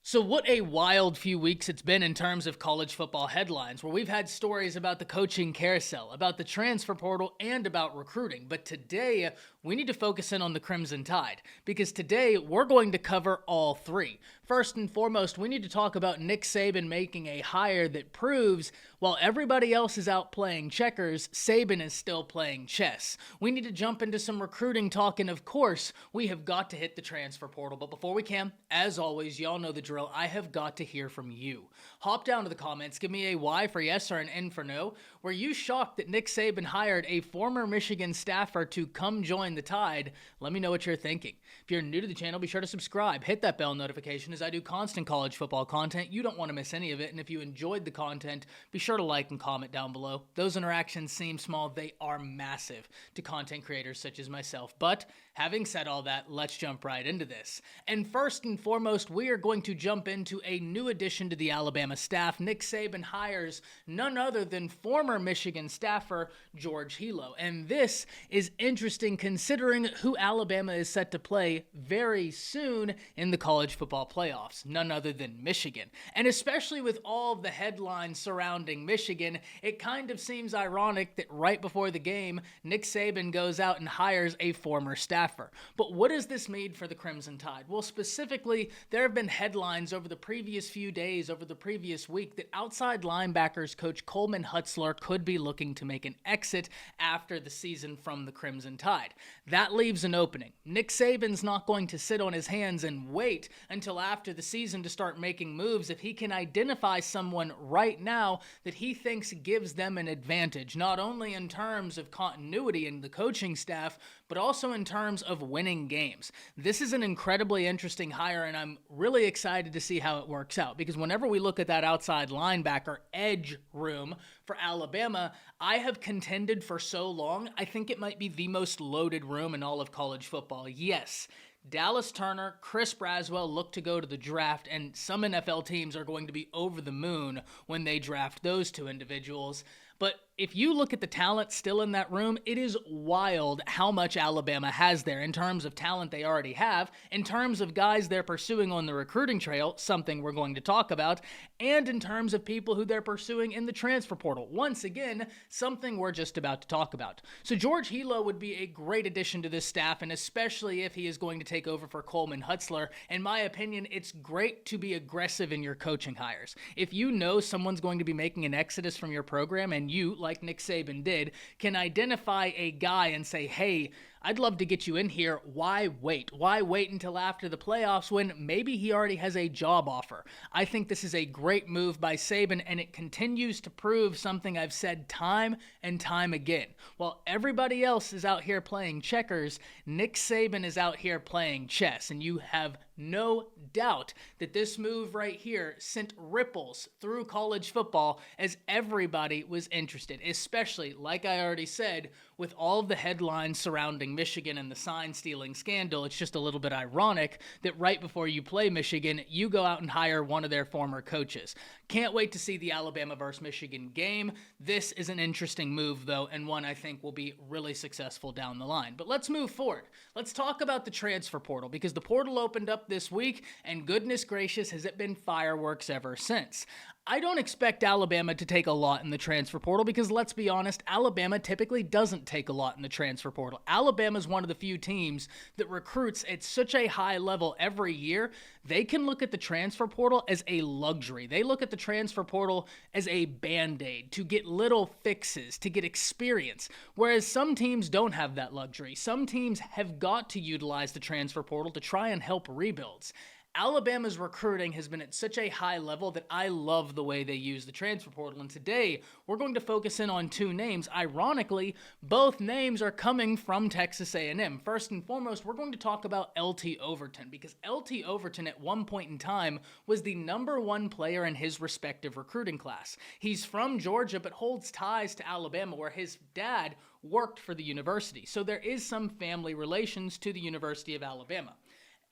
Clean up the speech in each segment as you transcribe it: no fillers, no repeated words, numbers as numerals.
So, what a wild few weeks it's been in terms of college football headlines, where we've had stories about the coaching carousel, about the transfer portal, and about recruiting. But today, we need to focus in on the Crimson Tide, because today we're going to cover all three. First and foremost, we need to talk about Nick Saban making a hire that proves while everybody else is out playing checkers, Saban is still playing chess. We need to jump into some recruiting talk, and of course, we have got to hit the transfer portal. But before we can, as always, y'all know the drill. I have got to hear from you. Hop down to the comments, give me a Y for yes or an N for no. Were you shocked that Nick Saban hired a former Michigan staffer to come join the Tide? Let me know what you're thinking. If you're new to the channel, be sure to subscribe. Hit that bell notification as I do constant college football content. You don't want to miss any of it. And if you enjoyed the content, be sure to like and comment down below. Those interactions seem small. They are massive to content creators such as myself. But having said all that, let's jump right into this. And first and foremost, we are going to jump into a new addition to the Alabama staff. Nick Saban hires none other than former Michigan staffer George Hilo. And this is interesting considering who Alabama is set to play very soon in the college football playoffs. None other than Michigan. And especially with all of the headlines surrounding Michigan, it kind of seems ironic that right before the game, Nick Saban goes out and hires a former staffer. But what does this mean for the Crimson Tide? Well, specifically, there have been headlines over the previous few days, over the previous week, that outside linebackers coach Coleman Hutzler could be looking to make an exit after the season from the Crimson Tide. That leaves an opening. Nick Saban's not going to sit on his hands and wait until after the season to start making moves if he can identify someone right now that he thinks gives them an advantage, not only in terms of continuity in the coaching staff, but also in terms of winning games. This is an incredibly interesting hire, and I'm really excited to see how it works out, because whenever we look at that outside linebacker edge room for Alabama, I have contended for so long, I think it might be the most loaded room in all of college football. Yes, Dallas Turner, Chris Braswell look to go to the draft, and some NFL teams are going to be over the moon when they draft those two individuals. But if you look at the talent still in that room, it is wild how much Alabama has there in terms of talent they already have, in terms of guys they're pursuing on the recruiting trail, something we're going to talk about, and in terms of people who they're pursuing in the transfer portal. Once again, something we're just about to talk about. So George Hilo would be a great addition to this staff, and especially if he is going to take over for Coleman Hutzler. In my opinion, it's great to be aggressive in your coaching hires. If you know someone's going to be making an exodus from your program, and you, like Nick Saban did, can identify a guy and say, hey, I'd love to get you in here. Why wait? Why wait until after the playoffs when maybe he already has a job offer? I think this is a great move by Saban, and it continues to prove something I've said time and time again. While everybody else is out here playing checkers, Nick Saban is out here playing chess, and you have no doubt that this move right here sent ripples through college football as everybody was interested, especially, like I already said, with all of the headlines surrounding Michigan and the sign-stealing scandal. It's just a little bit ironic that right before you play Michigan, you go out and hire one of their former coaches. Can't wait to see the Alabama versus Michigan game. This is an interesting move, though, and one I think will be really successful down the line. But let's move forward. Let's talk about the transfer portal, because the portal opened up this week, and goodness gracious, has it been fireworks ever since. I don't expect Alabama to take a lot in the transfer portal because, let's be honest, Alabama typically doesn't take a lot in the transfer portal. Alabama is one of the few teams that recruits at such a high level every year. They can look at the transfer portal as a luxury. They look at the transfer portal as a band-aid to get little fixes, to get experience, whereas some teams don't have that luxury. Some teams have got to utilize the transfer portal to try and help rebuilds. Alabama's recruiting has been at such a high level that I love the way they use the transfer portal. And today, we're going to focus in on two names. Ironically, both names are coming from Texas A&M. First and foremost, we're going to talk about LT Overton, because LT Overton at one point in time was the #1 player in his respective recruiting class. He's from Georgia, but holds ties to Alabama, where his dad worked for the university. So there is some family relations to the University of Alabama.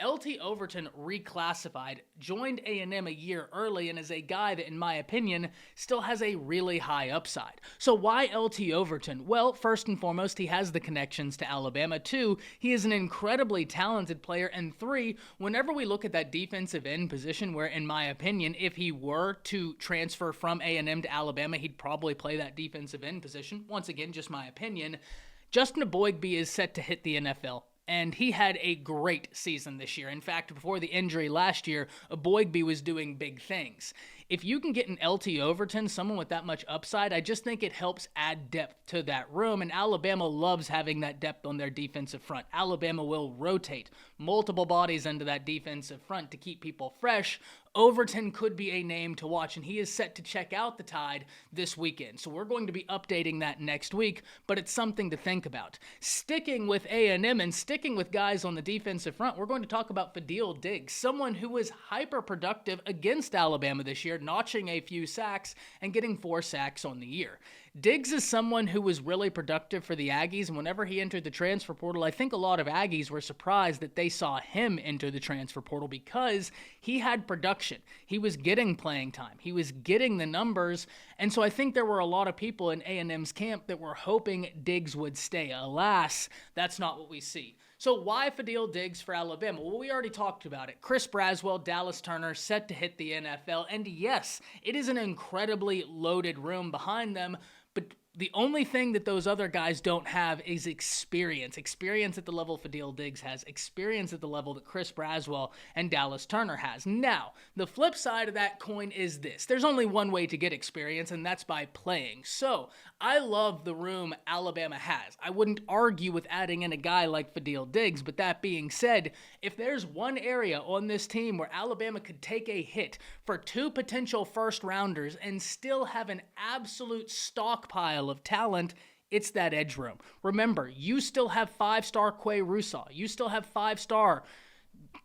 LT Overton reclassified, joined A&M a year early, and is a guy that, in my opinion, still has a really high upside. So why LT Overton? Well, first and foremost, he has the connections to Alabama. 2, he is an incredibly talented player. And 3, whenever we look at that defensive end position, where, in my opinion, if he were to transfer from A&M to Alabama, he'd probably play that defensive end position. Once again, just my opinion. Justin Eboigbe is set to hit the NFL. And he had a great season this year. In fact, before the injury last year, Eboigbe was doing big things. If you can get an LT Overton, someone with that much upside, I just think it helps add depth to that room, and Alabama loves having that depth on their defensive front. Alabama will rotate multiple bodies into that defensive front to keep people fresh. Overton could be a name to watch, and he is set to check out the Tide this weekend. So we're going to be updating that next week, but it's something to think about. Sticking with A&M and sticking with guys on the defensive front, we're going to talk about Fadil Diggs, someone who was hyper-productive against Alabama this year, notching a few sacks and getting 4 sacks on the year. Diggs is someone who was really productive for the Aggies, and whenever he entered the transfer portal, I think a lot of Aggies were surprised that they saw him enter the transfer portal because he had production. He was getting playing time. He was getting the numbers, and so I think there were a lot of people in A&M's camp that were hoping Diggs would stay. Alas, that's not what we see. So why Fadil Diggs for Alabama? Well, we already talked about it. Chris Braswell, Dallas Turner set to hit the NFL, and yes, it is an incredibly loaded room behind them, but the only thing that those other guys don't have is experience. Experience at the level Fadil Diggs has. Experience at the level that Chris Braswell and Dallas Turner has. Now, the flip side of that coin is this. There's only one way to get experience, and that's by playing. So, I love the room Alabama has. I wouldn't argue with adding in a guy like Fadil Diggs, but that being said, if there's one area on this team where Alabama could take a hit for 2 potential first-rounders and still have an absolute stockpile of talent, it's that edge room. Remember, you still have 5-star Quay Russaw. You still have 5-star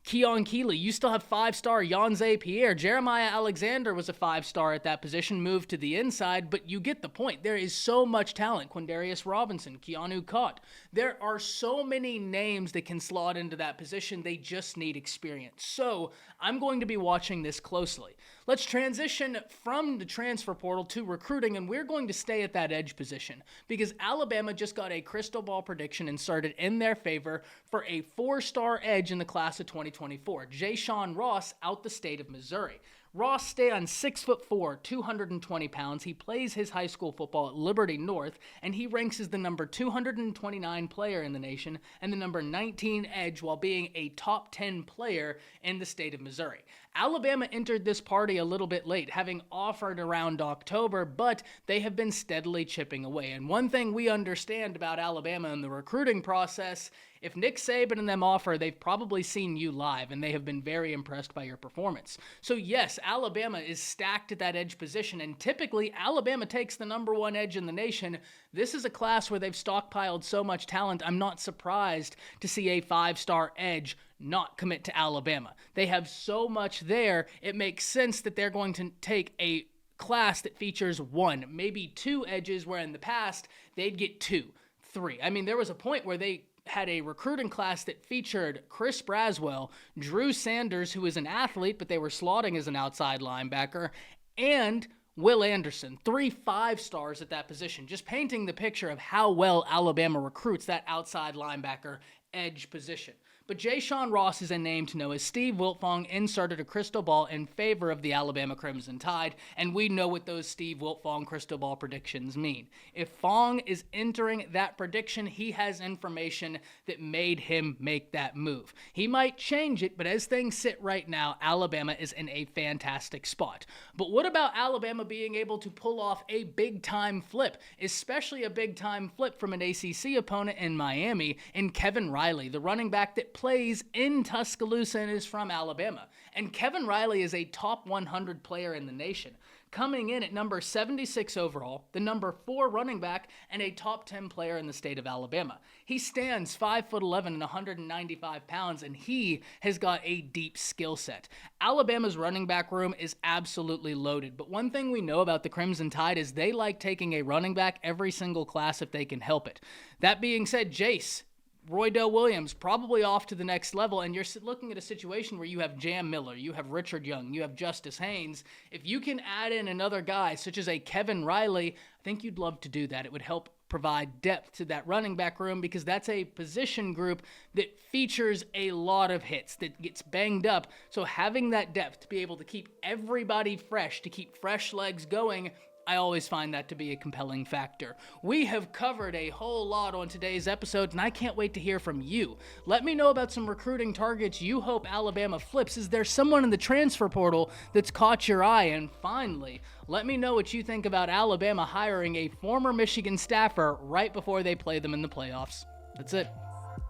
Keon Keeley. You still have 5-star Yanze Pierre. Jeremiah Alexander was a 5-star at that position, moved to the inside, but you get the point. There is so much talent. Quindarius Robinson, Keanu Cott. There are so many names that can slot into that position. They just need experience. So I'm going to be watching this closely. Let's transition from the transfer portal to recruiting, and we're going to stay at that edge position because Alabama just got a crystal ball prediction inserted in their favor for a 4-star edge in the class of 2024. Ja'Shawn Ross out the state of Missouri. Ross stands 6'4", 220 pounds. He plays his high school football at Liberty North, and he ranks as the number 229 player in the nation and the number 19 edge while being a top 10 player in the state of Missouri. Alabama entered this party a little bit late, having offered around October, but they have been steadily chipping away. And one thing we understand about Alabama in the recruiting process, if Nick Saban and them offer, they've probably seen you live, and they have been very impressed by your performance. So yes, Alabama is stacked at that edge position, and typically Alabama takes the number 1 edge in the nation. This is a class where they've stockpiled so much talent, I'm not surprised to see a 5-star edge not commit to Alabama. They have so much there, it makes sense that they're going to take a class that features 1, maybe 2 edges, where in the past they'd get 2, 3. I mean, there was a point where they had a recruiting class that featured Chris Braswell, Drew Sanders, who is an athlete, but they were slotting as an outside linebacker, and Will Anderson, 3 5-stars at that position, just painting the picture of how well Alabama recruits that outside linebacker edge position. But Ja'Shawn Ross is a name to know, as Steve Wiltfong inserted a crystal ball in favor of the Alabama Crimson Tide, and we know what those Steve Wiltfong crystal ball predictions mean. If Fong is entering that prediction, he has information that made him make that move. He might change it, but as things sit right now, Alabama is in a fantastic spot. But what about Alabama being able to pull off a big-time flip, especially a big-time flip from an ACC opponent in Miami, in Kevin Riley, the running back that plays in Tuscaloosa and is from Alabama. And Kevin Riley is a top 100 player in the nation, coming in at number 76 overall, the number 4 running back, and a top 10 player in the state of Alabama. He stands 5'11" and 195 pounds, and he has got a deep skill set. Alabama's running back room is absolutely loaded, but one thing we know about the Crimson Tide is they like taking a running back every single class if they can help it. That being said, Jace, Roydell Williams probably off to the next level, and you're looking at a situation where you have Jam Miller, you have Richard Young, you have Justice Haynes. If you can add in another guy such as a Kevin Riley, I think you'd love to do that. It would help provide depth to that running back room because that's a position group that features a lot of hits, that gets banged up. So having that depth to be able to keep everybody fresh, to keep fresh legs going, I always find that to be a compelling factor. We have covered a whole lot on today's episode, and I can't wait to hear from you. Let me know about some recruiting targets you hope Alabama flips. Is there someone in the transfer portal that's caught your eye? And finally, let me know what you think about Alabama hiring a former Michigan staffer right before they play them in the playoffs. That's it.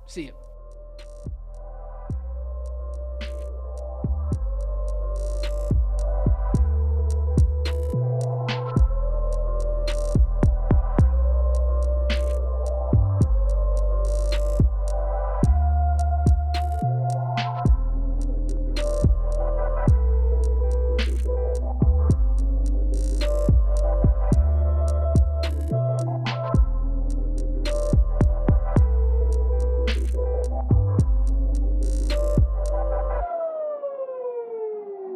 See you.